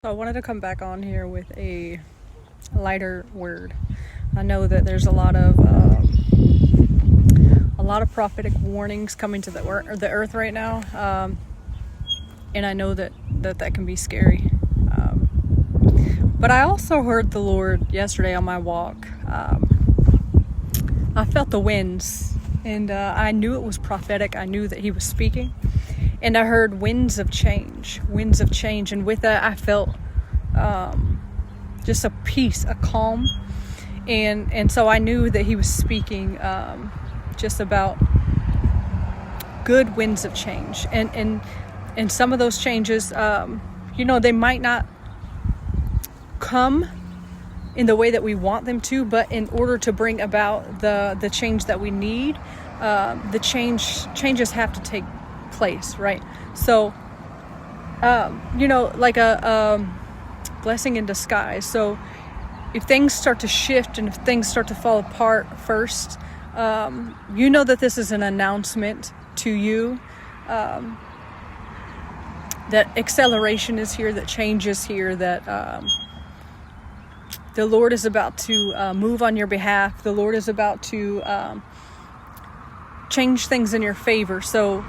So I wanted to come back on here with a lighter word. I know that there's a lot of prophetic warnings coming to the earth right now, and I know that can be scary. But I also heard the Lord yesterday on my walk. I felt the winds, and I knew it was prophetic. I knew that He was speaking. And I heard winds of change. And with that, I felt just a peace, a calm. And so I knew that He was speaking just about good winds of change. And some of those changes, they might not come in the way that we want them to, but in order to bring about the change that we need, the changes have to take place, right? So like a blessing in disguise. So if things start to shift and if things start to fall apart first, that this is an announcement to you, that acceleration is here, that change is here, that the Lord is about to move on your behalf. The Lord is about to change things in your favor. So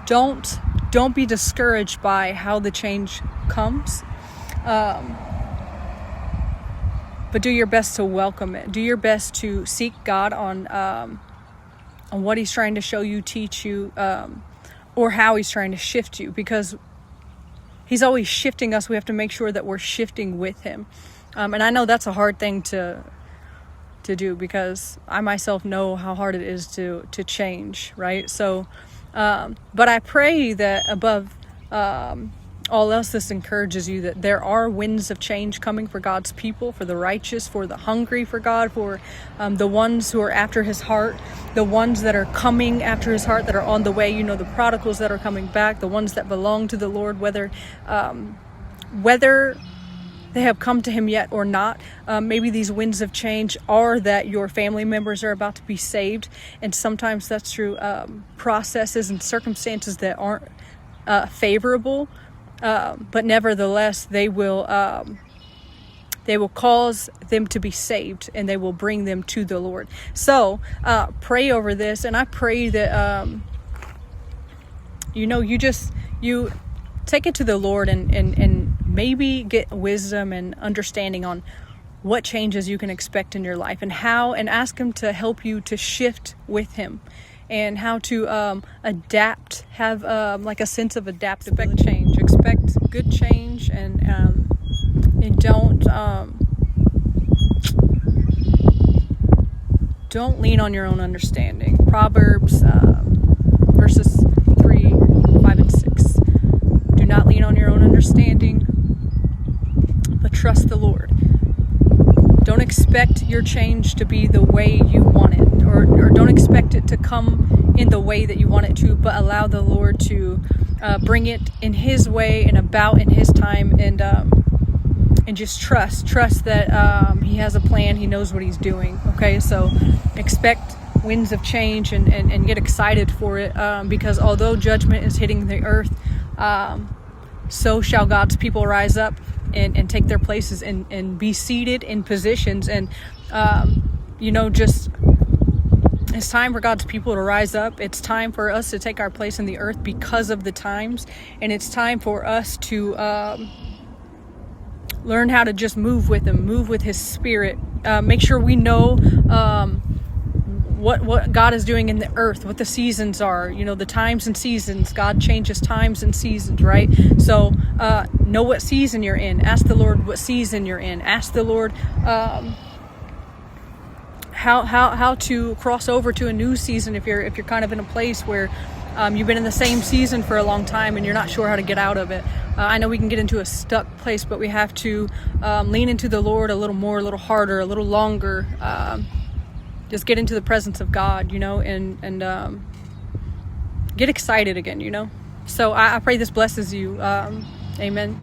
don't be discouraged by how the change comes, but do your best to welcome it. Do your best to seek God on what He's trying to show you, teach you, or how He's trying to shift you, because He's always shifting us. We have to make sure that we're shifting with Him, and I know that's a hard thing to do, because I myself know how hard it is to change, right? So but I pray that above all else, this encourages you that there are winds of change coming for God's people, for the righteous, for the hungry for God, for the ones who are after His heart, the ones that are coming after His heart, that are on the way, the prodigals that are coming back, the ones that belong to the Lord, whether they have come to Him yet or not. Maybe these winds of change are that your family members are about to be saved, and sometimes that's through processes and circumstances that aren't favorable, but nevertheless they will cause them to be saved, and they will bring them to the Lord. So pray over this, and I pray that you take it to the Lord and maybe get wisdom and understanding on what changes you can expect in your life, and how, and ask Him to help you to shift with Him, and how to adapt, have like a sense of adaptability. Expect good change, and don't lean on your own understanding. Proverbs verses 3, 5, and 6. Do not lean on your own understanding, but trust the Lord. Don't expect your change to be the way you want it, or don't expect it to come in the way that you want it to, but allow the Lord to bring it in His way and about in His time, and just trust that He has a plan. He knows what He's doing. Okay, so expect winds of change, and get excited for it, because although judgment is hitting the earth, so shall God's people rise up and take their places and be seated in positions. And it's time for God's people to rise up. It's time for us to take our place in the earth because of the times, and it's time for us to learn how to just move with Him, move with His Spirit. Make sure we know what God is doing in the earth, what the seasons are, the times and seasons. God changes times and seasons, right? So know what season you're in. Ask the Lord what season you're in. Ask the Lord how to cross over to a new season if you're kind of in a place where you've been in the same season for a long time and you're not sure how to get out of it. I know we can get into a stuck place, but we have to lean into the Lord a little more, a little harder, a little longer. Just get into the presence of God, and get excited again, So I pray this blesses you. Amen.